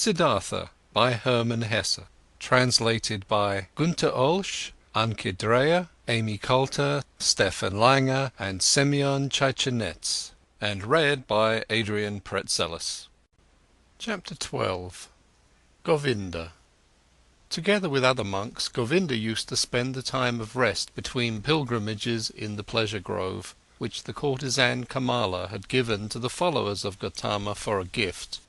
Siddhartha by Hermann Hesse. Translated by Günter Olsch, Anke Dreyer, Amy Coulter, Stefan Langer and Semyon Chichenets. And read by Adrian Pretzelis. Chapter 12. Govinda. Together with other monks, Govinda used to spend the time of rest between pilgrimages in the pleasure grove, which the courtesan Kamala had given to the followers of Gautama for a gift.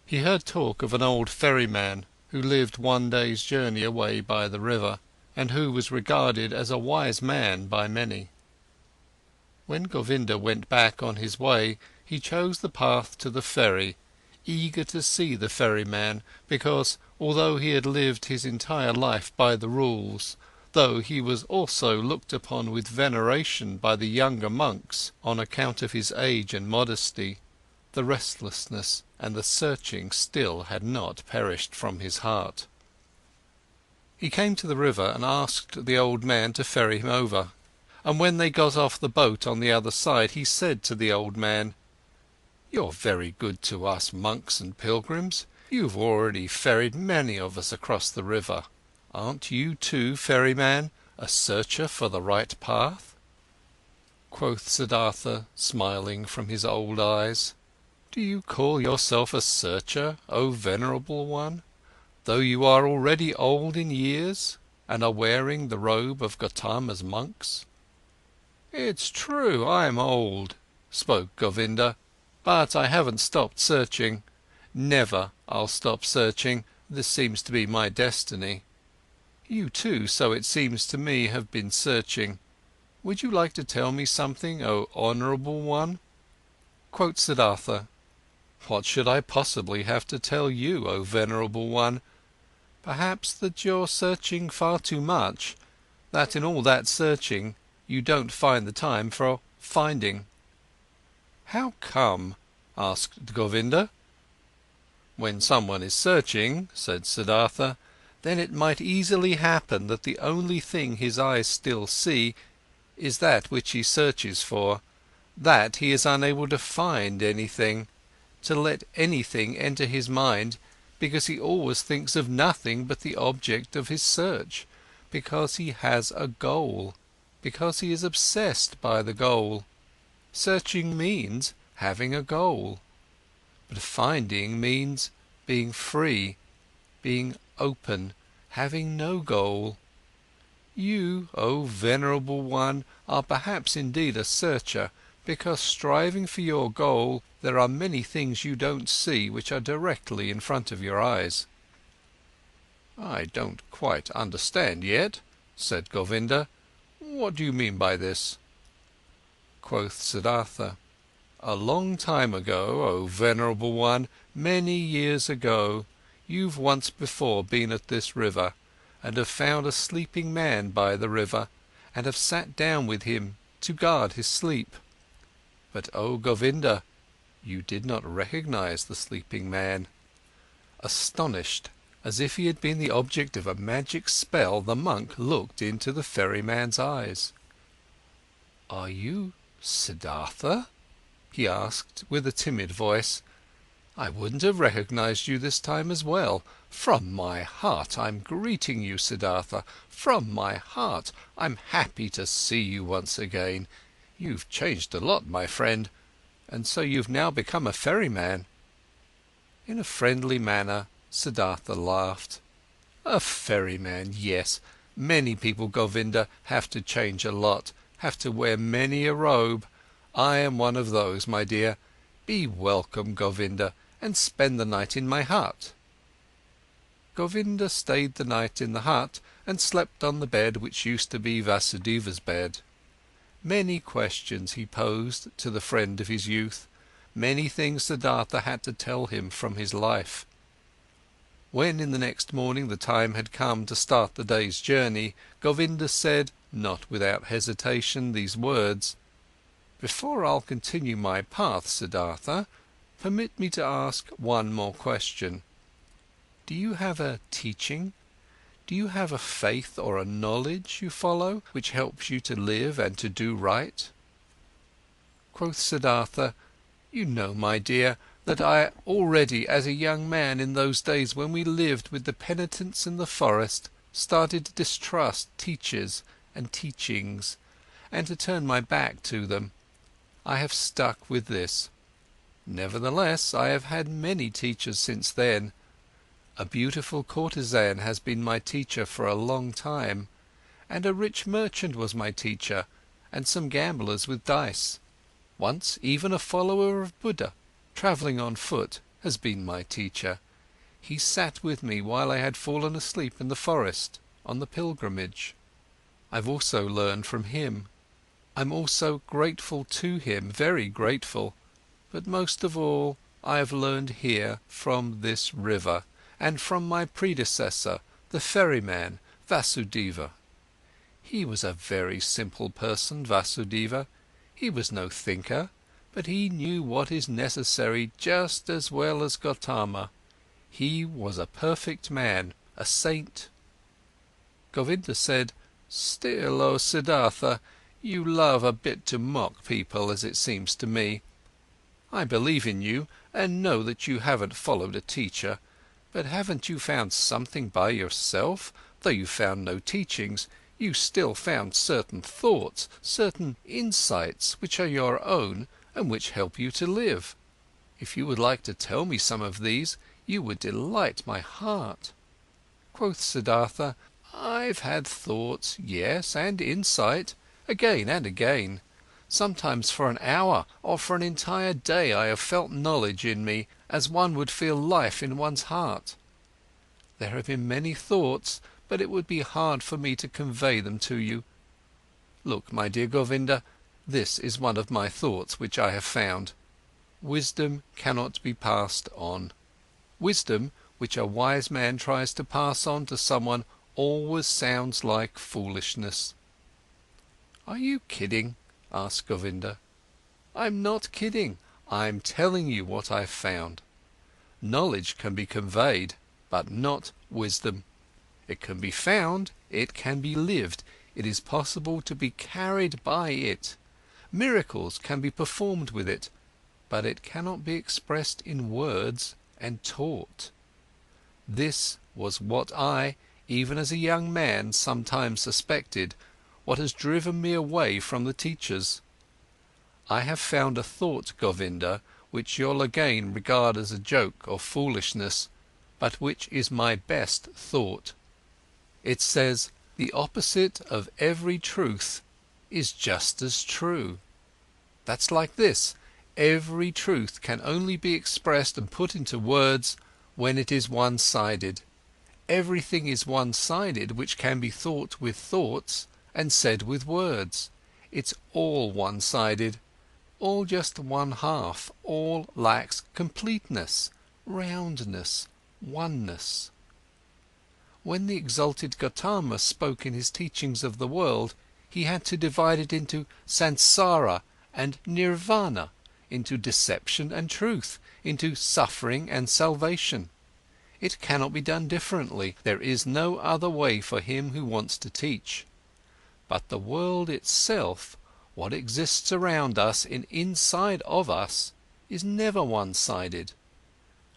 He heard talk of an old ferryman who lived one day's journey away by the river, and who was regarded as a wise man by many. When Govinda went back on his way, he chose the path to the ferry, eager to see the ferryman, because, although he had lived his entire life by the rules, though he was also looked upon with veneration by the younger monks on account of his age and modesty, the restlessness and the searching still had not perished from his heart. He came to the river and asked the old man to ferry him over, and when they got off the boat on the other side, he said to the old man, "You're very good to us monks and pilgrims. You've already ferried many of us across the river. Aren't you too, ferryman, a searcher for the right path?" Quoth Siddhartha, smiling from his old eyes, "Do you call yourself a searcher, O venerable one, though you are already old in years, and are wearing the robe of Gautama's monks?" "It's true, I'm old," spoke Govinda, "but I haven't stopped searching. Never I'll stop searching, this seems to be my destiny. You too, so it seems to me, have been searching. Would you like to tell me something, O honourable one?" Quoth Siddhartha, "What should I possibly have to tell you, O venerable one? Perhaps that you're searching far too much, that in all that searching you don't find the time for finding." "How come?" asked Govinda. "When someone is searching," said Siddhartha, "then it might easily happen that the only thing his eyes still see is that which he searches for, that he is unable to find anything, to let anything enter his mind, because he always thinks of nothing but the object of his search, because he has a goal, because he is obsessed by the goal. Searching means having a goal, but finding means being free, being open, having no goal. You, O venerable one, are perhaps indeed a searcher, because striving for your goal, there are many things you don't see which are directly in front of your eyes." "I don't quite understand yet," said Govinda. "What do you mean by this?" Quoth Siddhartha, "A long time ago, O venerable one, many years ago, you've once before been at this river, and have found a sleeping man by the river, and have sat down with him to guard his sleep. But, O Govinda, you did not recognize the sleeping man. Astonished, as if he had been the object of a magic spell, the monk looked into the ferryman's eyes. 'Are you Siddhartha?' he asked with a timid voice. 'I wouldn't have recognized you this time as well. From my heart I'm greeting you, Siddhartha. From my heart I'm happy to see you once again. You've changed a lot, my friend, and so you've now become a ferryman.' In a friendly manner, Siddhartha laughed. 'A ferryman, yes. Many people, Govinda, have to change a lot, have to wear many a robe. I am one of those, my dear. Be welcome, Govinda, and spend the night in my hut.' Govinda stayed the night in the hut and slept on the bed which used to be Vasudeva's bed. Many questions he posed to the friend of his youth, many things Siddhartha had to tell him from his life. When in the next morning the time had come to start the day's journey, Govinda said, not without hesitation, these words: "Before I'll continue my path, Siddhartha, permit me to ask one more question. Do you have a teaching? Do you have a faith or a knowledge you follow, which helps you to live and to do right?" Quoth Siddhartha, "You know, my dear, that I already as a young man in those days when we lived with the penitents in the forest started to distrust teachers and teachings and to turn my back to them. I have stuck with this. Nevertheless, I have had many teachers since then. A beautiful courtesan has been my teacher for a long time, and a rich merchant was my teacher, and some gamblers with dice. Once even a follower of Buddha, travelling on foot, has been my teacher. He sat with me while I had fallen asleep in the forest, on the pilgrimage. I've also learned from him. I'm also grateful to him, very grateful, but most of all I have learned here from this river, and from my predecessor, the ferryman, Vasudeva. He was a very simple person, Vasudeva. He was no thinker, but he knew what is necessary just as well as Gautama. He was a perfect man, a saint. Govinda said, "Still, O Siddhartha, you love a bit to mock people, as it seems to me. I believe in you, and know that you haven't followed a teacher, but haven't you found something by yourself? Though you found no teachings, you still found certain thoughts, certain insights which are your own and which help you to live. If you would like to tell me some of these, you would delight my heart." Quoth Siddhartha, "I've had thoughts, yes, and insight, again and again. Sometimes for an hour or for an entire day I have felt knowledge in me, as one would feel life in one's heart. There have been many thoughts, but it would be hard for me to convey them to you. Look, my dear Govinda, this is one of my thoughts which I have found. Wisdom cannot be passed on. Wisdom, which a wise man tries to pass on to someone, always sounds like foolishness." "Are you kidding?" asked Govinda. "I'm not kidding, I'm telling you what I've found. Knowledge can be conveyed, but not wisdom. It can be found, it can be lived, it is possible to be carried by it. Miracles can be performed with it, but it cannot be expressed in words and taught. This was what I, even as a young man, sometimes suspected, what has driven me away from the teachers. I have found a thought, Govinda, which you'll again regard as a joke or foolishness, but which is my best thought. It says, the opposite of every truth is just as true. That's like this: every truth can only be expressed and put into words when it is one-sided. Everything is one-sided which can be thought with thoughts and said with words. It's all one-sided, all just one half, all lacks completeness, roundness, oneness. When the exalted Gautama spoke in his teachings of the world, he had to divide it into samsara and nirvana, into deception and truth, into suffering and salvation. It cannot be done differently, there is no other way for him who wants to teach. But the world itself, what exists around us and inside of us, is never one-sided.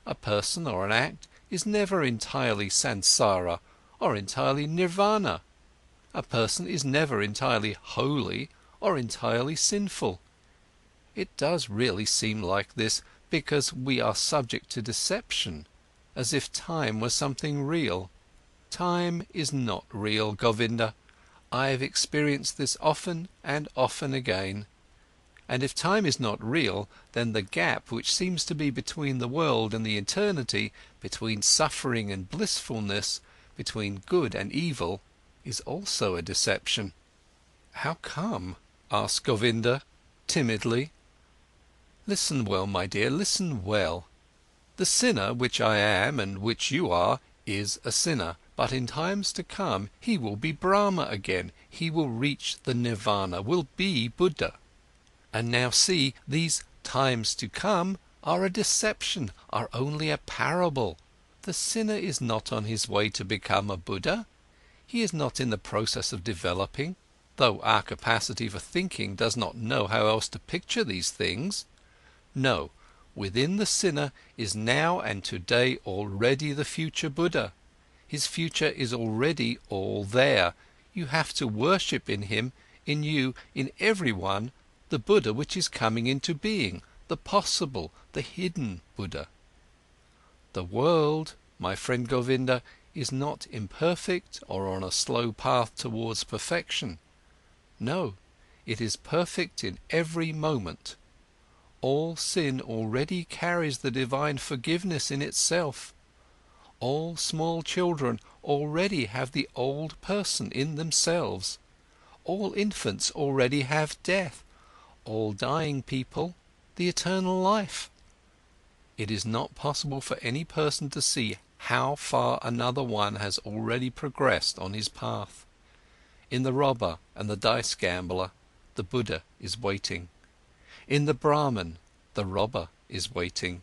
A person or an act is never entirely samsara or entirely nirvana. A person is never entirely holy or entirely sinful. It does really seem like this because we are subject to deception, as if time was something real. Time is not real, Govinda. I have experienced this often and often again. And if time is not real, then the gap which seems to be between the world and the eternity, between suffering and blissfulness, between good and evil, is also a deception. "How come?" asked Govinda, timidly. "Listen well, my dear, listen well. The sinner, which I am and which you are, is a sinner, but in times to come he will be Brahma again, he will reach the nirvana, will be Buddha. And now see, these times to come are a deception, are only a parable. The sinner is not on his way to become a Buddha. He is not in the process of developing, though our capacity for thinking does not know how else to picture these things. No, Within the sinner is now and today already the future Buddha. His future is already all there. You have to worship in him, in you, in everyone, the Buddha which is coming into being, the possible, the hidden Buddha. The world, my friend Govinda, is not imperfect or on a slow path towards perfection. No, it is perfect in every moment. All sin already carries the divine forgiveness in itself. All small children already have the old person in themselves. All infants already have death. All dying people, the eternal life. It is not possible for any person to see how far another one has already progressed on his path. In the robber and the dice gambler, the Buddha is waiting. In the Brahmin, the robber is waiting.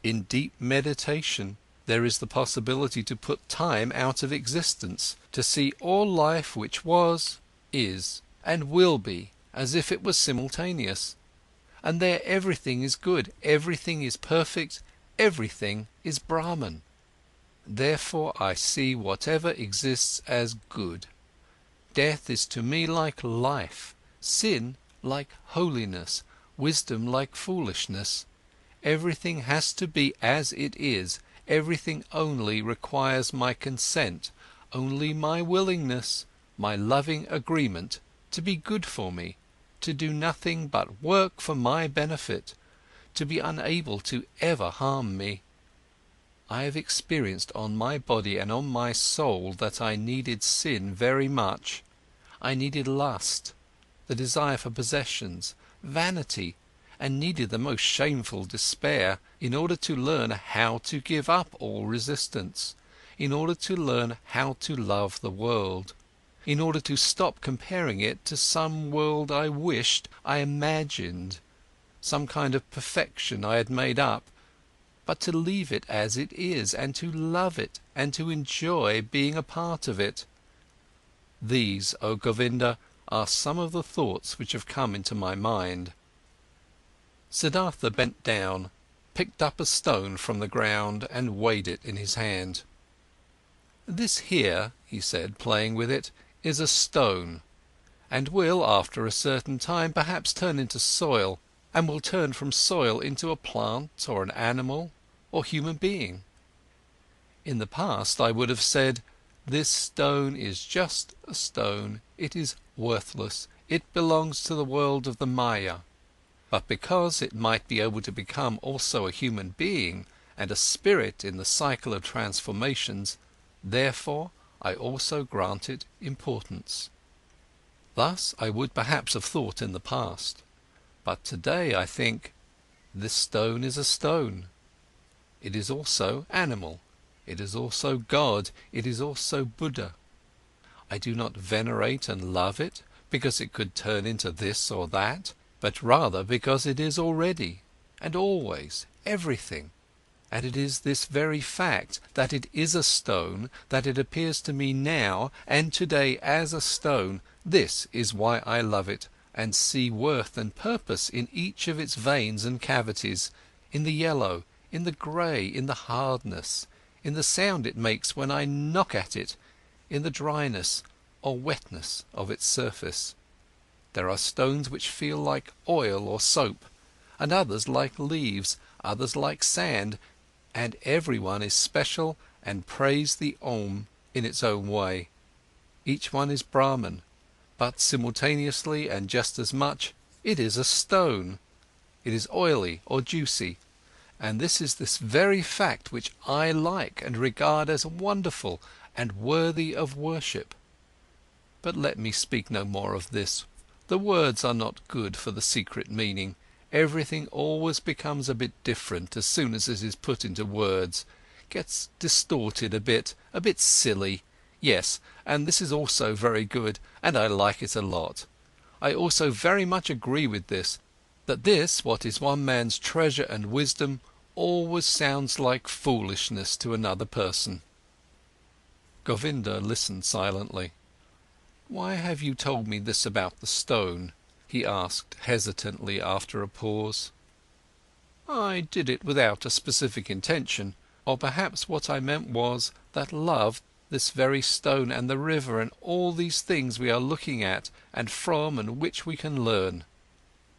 In deep meditation, there is the possibility to put time out of existence, to see all life which was, is, and will be, as if it was simultaneous. And there everything is good, everything is perfect, everything is Brahman. Therefore I see whatever exists as good. Death is to me like life, sin like holiness, wisdom like foolishness. Everything has to be as it is, everything only requires my consent, only my willingness, my loving agreement to be good for me, to do nothing but work for my benefit, to be unable to ever harm me. I have experienced on my body and on my soul that I needed sin very much. I needed lust, the desire for possessions, vanity, and needed the most shameful despair in order to learn how to give up all resistance, in order to learn how to love the world, in order to stop comparing it to some world I wished, I imagined, some kind of perfection I had made up, but to leave it as it is, and to love it, and to enjoy being a part of it. These, O Govinda, are some of the thoughts which have come into my mind. Siddhartha bent down, picked up a stone from the ground and weighed it in his hand. This here, he said, playing with it, is a stone, and will, after a certain time, perhaps turn into soil, and will turn from soil into a plant or an animal or human being. In the past I would have said, this stone is just a stone, it is worthless, it belongs to the world of the Maya. But because it might be able to become also a human being and a spirit in the cycle of transformations, therefore I also grant it importance. Thus I would perhaps have thought in the past. But today I think, this stone is a stone. It is also animal, it is also God, it is also Buddha. I do not venerate and love it because it could turn into this or that, but rather because it is already, and always, everything. And it is this very fact, that it is a stone, that it appears to me now and today as a stone, this is why I love it, and see worth and purpose in each of its veins and cavities, in the yellow, in the grey, in the hardness, in the sound it makes when I knock at it, in the dryness or wetness of its surface. There are stones which feel like oil or soap, and others like leaves, others like sand, and everyone is special and prays the Om in its own way. Each one is Brahman, but simultaneously and just as much, it is a stone. It is oily or juicy, and this is this very fact which I like and regard as wonderful and worthy of worship. But let me speak no more of this. The words are not good for the secret meaning. Everything always becomes a bit different as soon as it is put into words, gets distorted a bit silly. Yes, and this is also very good, and I like it a lot. I also very much agree with this, that this, what is one man's treasure and wisdom, always sounds like foolishness to another person. Govinda listened silently. Why have you told me this about the stone? He asked hesitantly after a pause. I did it without a specific intention, or perhaps what I meant was that love, this very stone and the river and all these things we are looking at and from and which we can learn.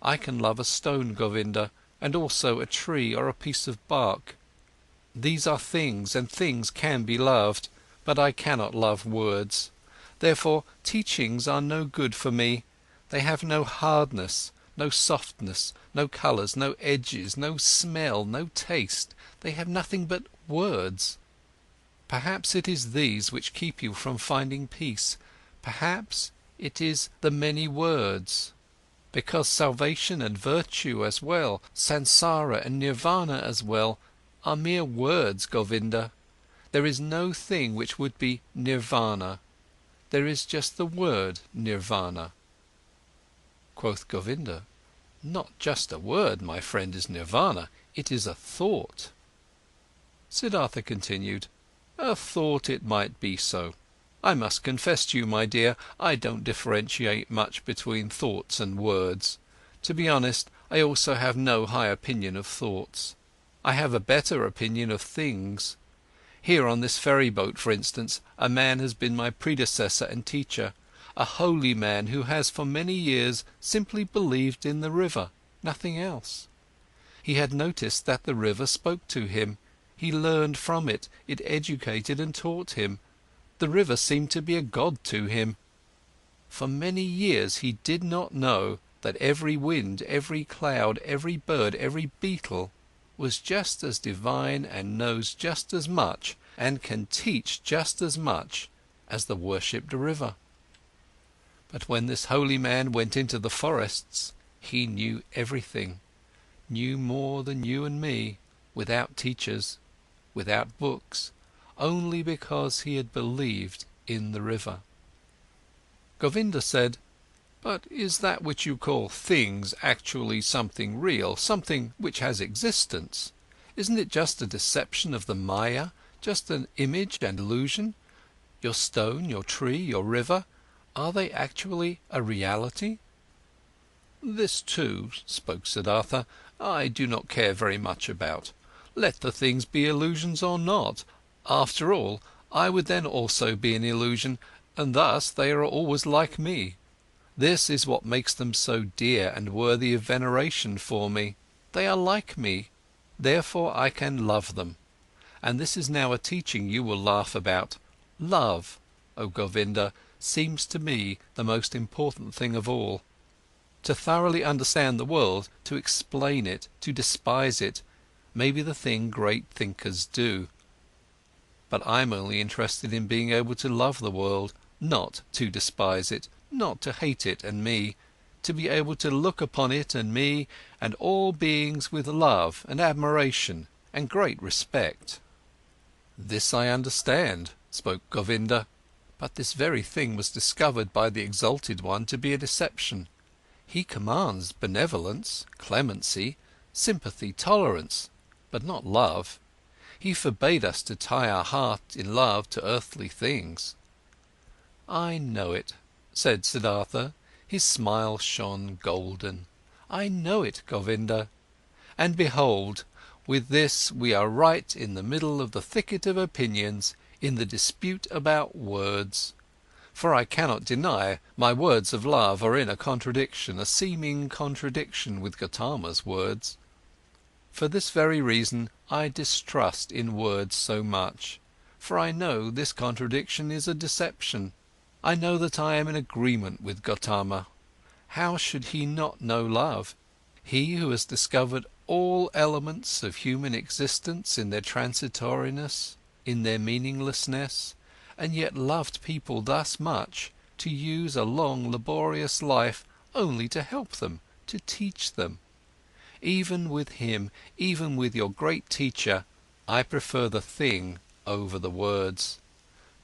I can love a stone, Govinda, and also a tree or a piece of bark. These are things, and things can be loved, but I cannot love words. Therefore teachings are no good for me. They have no hardness, no softness, no colours, no edges, no smell, no taste. They have nothing but words. Perhaps it is these which keep you from finding peace. Perhaps it is the many words. Because salvation and virtue as well, sansara and nirvana as well, are mere words, Govinda. There is no thing which would be nirvana. There is just the word nirvana. Quoth Govinda, not just a word, my friend, is nirvana, it is a thought. Siddhartha continued, a thought it might be so. I must confess to you, my dear, I don't differentiate much between thoughts and words. To be honest, I also have no high opinion of thoughts. I have a better opinion of things. Here on this ferry boat, for instance, a man has been my predecessor and teacher, a holy man who has for many years simply believed in the river, nothing else. He had noticed that the river spoke to him, he learned from it, it educated and taught him. The river seemed to be a god to him. For many years he did not know that every wind, every cloud, every bird, every beetle was just as divine and knows just as much and can teach just as much as the worshipped river. But when this holy man went into the forests, he knew everything, knew more than you and me, without teachers, without books, only because he had believed in the river. Govinda said, but is that which you call things actually something real, something which has existence? Isn't it just a deception of the Maya, just an image and illusion? Your stone, your tree, your river, are they actually a reality? This too, spoke Siddhartha, I do not care very much about. Let the things be illusions or not. After all, I would then also be an illusion, and thus they are always like me. This is what makes them so dear and worthy of veneration for me. They are like me, therefore I can love them. And this is now a teaching you will laugh about. Love, O Govinda, seems to me the most important thing of all. To thoroughly understand the world, to explain it, to despise it, may be the thing great thinkers do. But I'm only interested in being able to love the world, not to despise it, not to hate it and me, to be able to look upon it and me and all beings with love and admiration and great respect. This I understand, spoke Govinda, but this very thing was discovered by the Exalted One to be a deception. He commands benevolence, clemency, sympathy, tolerance, but not love. He forbade us to tie our heart in love to earthly things. I know it, said Siddhartha, his smile shone golden. I know it, Govinda. And behold, with this we are right in the middle of the thicket of opinions, in the dispute about words. For I cannot deny my words of love are in a contradiction, a seeming contradiction with Gautama's words. For this very reason I distrust in words so much, for I know this contradiction is a deception. I know that I am in agreement with Gautama. How should he not know love? He who has discovered all elements of human existence in their transitoriness, in their meaninglessness, and yet loved people thus much, to use a long laborious life only to help them, to teach them. Even with him, even with your great teacher, I prefer the thing over the words,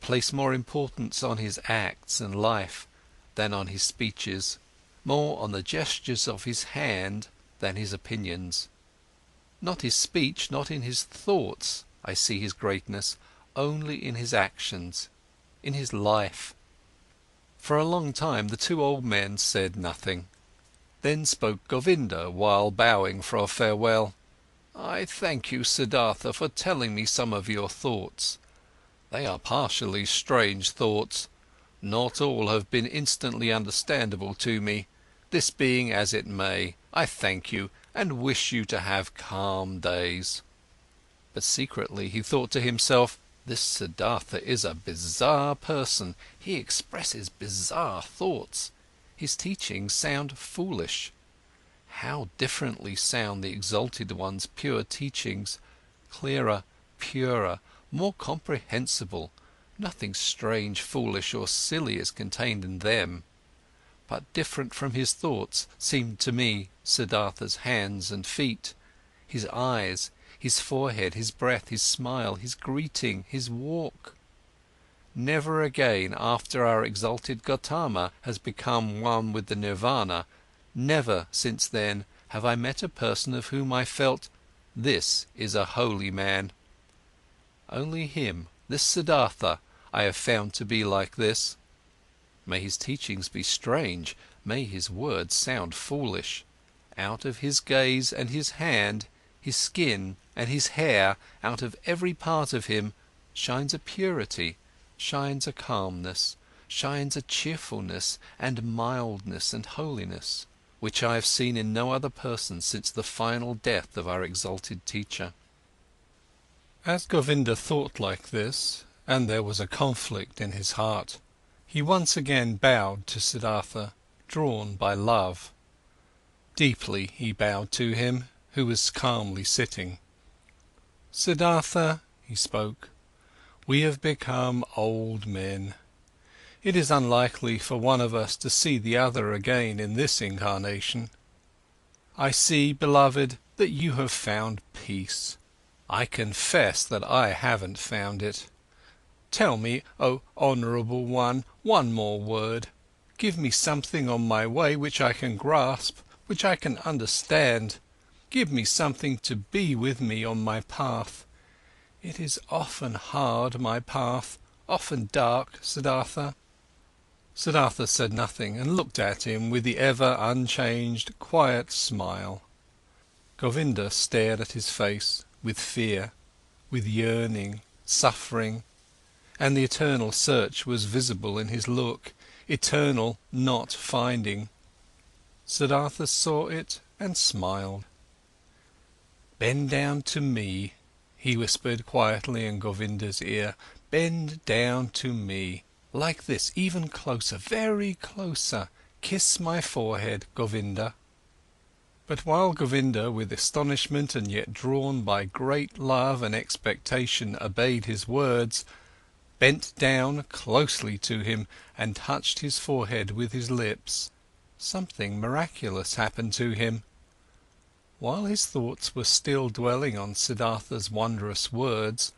place more importance on his acts and life than on his speeches, more on the gestures of his hand than his opinions. Not his speech, not in his thoughts, I see his greatness, only in his actions, in his life. For a long time the two old men said nothing. Then spoke Govinda while bowing for a farewell. I thank you, Siddhartha, for telling me some of your thoughts. They are partially strange thoughts. Not all have been instantly understandable to me. This being as it may, I thank you and wish you to have calm days." But secretly he thought to himself, this Siddhartha is a bizarre person, he expresses bizarre thoughts, his teachings sound foolish. How differently sound the Exalted One's pure teachings, clearer, purer, more comprehensible, nothing strange, foolish or silly is contained in them. But different from his thoughts seemed to me Siddhartha's hands and feet, his eyes, his forehead, his breath, his smile, his greeting, his walk. Never again after our exalted Gautama has become one with the Nirvana, never since then have I met a person of whom I felt, this is a holy man. Only him, this Siddhartha, I have found to be like this. May his teachings be strange, may his words sound foolish. Out of his gaze and his hand, his skin and his hair, out of every part of him, shines a purity, shines a calmness, shines a cheerfulness and mildness and holiness, which I have seen in no other person since the final death of our exalted teacher. As Govinda thought like this, and there was a conflict in his heart, he once again bowed to Siddhartha, drawn by love. Deeply he bowed to him, who was calmly sitting. "Siddhartha," he spoke, "we have become old men. It is unlikely for one of us to see the other again in this incarnation. I see, beloved, that you have found peace. I confess that I haven't found it. Tell me, O honourable one, one more word. Give me something on my way which I can grasp, which I can understand. Give me something to be with me on my path. It is often hard, my path, often dark, Siddhartha." Siddhartha said nothing and looked at him with the ever unchanged, quiet smile. Govinda stared at his face with fear, with yearning, suffering, and the eternal search was visible in his look, eternal not finding. Siddhartha saw it and smiled. "Bend down to me," he whispered quietly in Govinda's ear. "Bend down to me. Like this, even closer, very closer. Kiss my forehead, Govinda." But while Govinda, with astonishment and yet drawn by great love and expectation, obeyed his words, bent down closely to him and touched his forehead with his lips, something miraculous happened to him. While his thoughts were still dwelling on Siddhartha's wondrous words,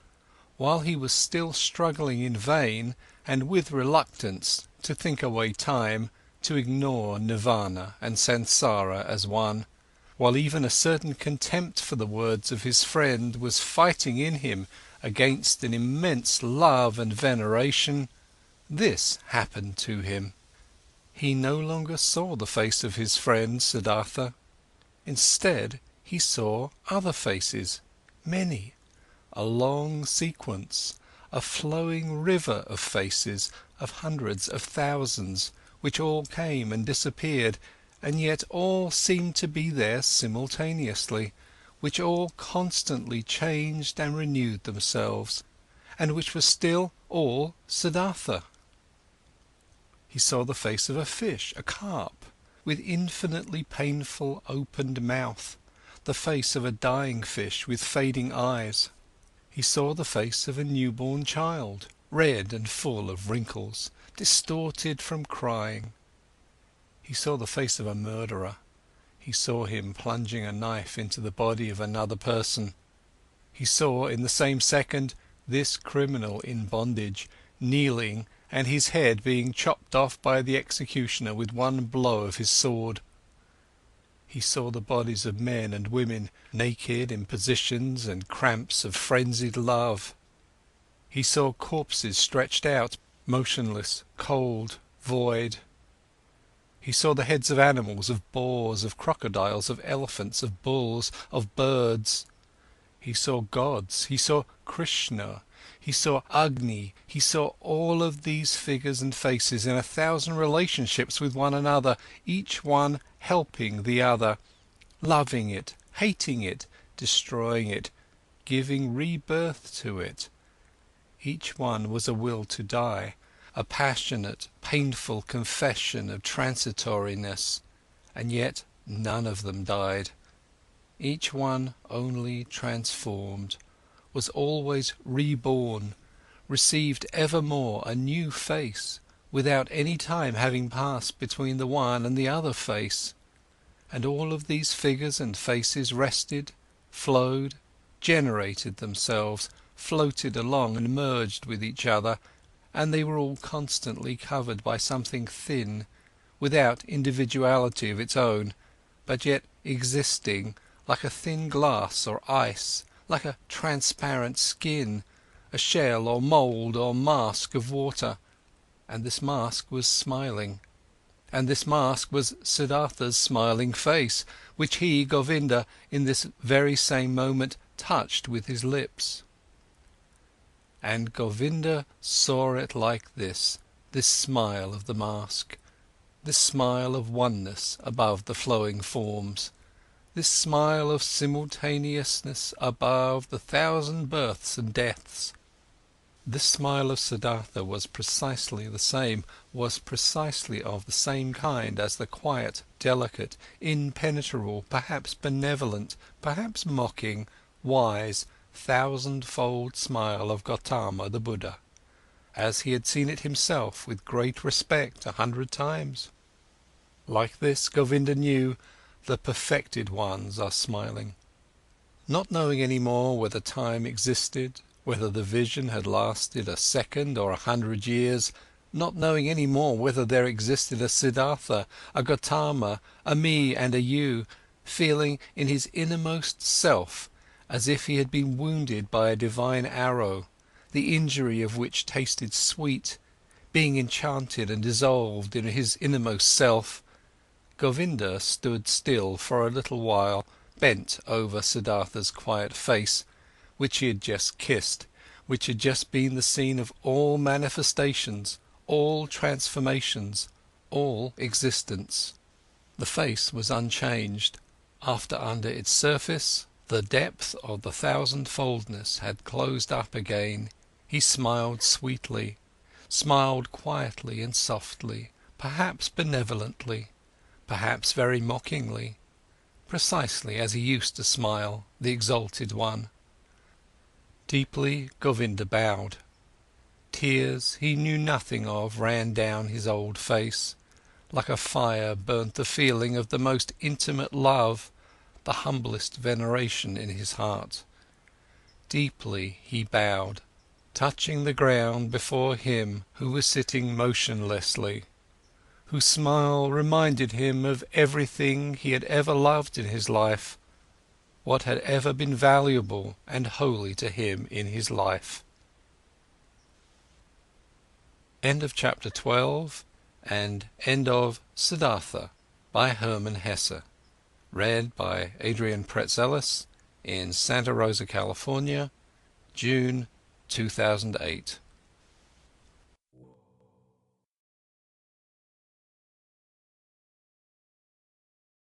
while he was still struggling in vain and with reluctance to think away time, to ignore nirvana and samsara as one, while even a certain contempt for the words of his friend was fighting in him against an immense love and veneration, this happened to him. He no longer saw the face of his friend Siddhartha. Instead, he saw other faces, many, a long sequence, a flowing river of faces, of hundreds of thousands, which all came and disappeared, and yet all seemed to be there simultaneously, which all constantly changed and renewed themselves, and which were still all Siddhartha. He saw the face of a fish, a carp, with infinitely painful opened mouth, the face of a dying fish with fading eyes. He saw the face of a newborn child, red and full of wrinkles, distorted from crying. He saw the face of a murderer. He saw him plunging a knife into the body of another person. He saw, in the same second, this criminal in bondage, kneeling, and his head being chopped off by the executioner with one blow of his sword. He saw the bodies of men and women, naked in positions and cramps of frenzied love. He saw corpses stretched out, motionless, cold, void. He saw the heads of animals, of boars, of crocodiles, of elephants, of bulls, of birds. He saw gods, he saw Krishna, he saw Agni, he saw all of these figures and faces in 1,000 relationships with one another, each one helping the other, loving it, hating it, destroying it, giving rebirth to it. Each one was a will to die, a passionate, painful confession of transitoriness, and yet none of them died. Each one only transformed, was always reborn, received evermore a new face, without any time having passed between the one and the other face. And all of these figures and faces rested, flowed, generated themselves, floated along and merged with each other, and they were all constantly covered by something thin, without individuality of its own, but yet existing like a thin glass or ice, like a transparent skin, a shell or mould or mask of water. And this mask was smiling. And this mask was Siddhartha's smiling face, which he, Govinda, in this very same moment touched with his lips. And Govinda saw it like this smile of the mask, this smile of oneness above the flowing forms, this smile of simultaneousness above the 1,000 births and deaths. This smile of Siddhartha was precisely the same, was precisely of the same kind as the quiet, delicate, impenetrable, perhaps benevolent, perhaps mocking, wise, 1,000-fold smile of Gautama the Buddha, as he had seen it himself with great respect 100 times. Like this, Govinda knew, the perfected ones are smiling. Not knowing any more whether time existed, whether the vision had lasted a second or 100 years, not knowing any more whether there existed a Siddhartha, a Gautama, a me and a you, feeling in his innermost self as if he had been wounded by a divine arrow, the injury of which tasted sweet, being enchanted and dissolved in his innermost self, Govinda stood still for a little while, bent over Siddhartha's quiet face, which he had just kissed, which had just been the scene of all manifestations, all transformations, all existence. The face was unchanged. Under its surface, the depth of the 1,000-foldness had closed up again. He smiled sweetly, smiled quietly and softly, perhaps benevolently, perhaps very mockingly, precisely as he used to smile, the exalted one. Deeply Govinda bowed. Tears he knew nothing of ran down his old face. Like a fire burnt the feeling of the most intimate love, the humblest veneration in his heart. Deeply he bowed, touching the ground before him who was sitting motionlessly, whose smile reminded him of everything he had ever loved in his life, what had ever been valuable and holy to him in his life. End of chapter 12 and end of Siddhartha by Hermann Hesse. Read by Adrian Pretzelis in Santa Rosa, California, June 2008.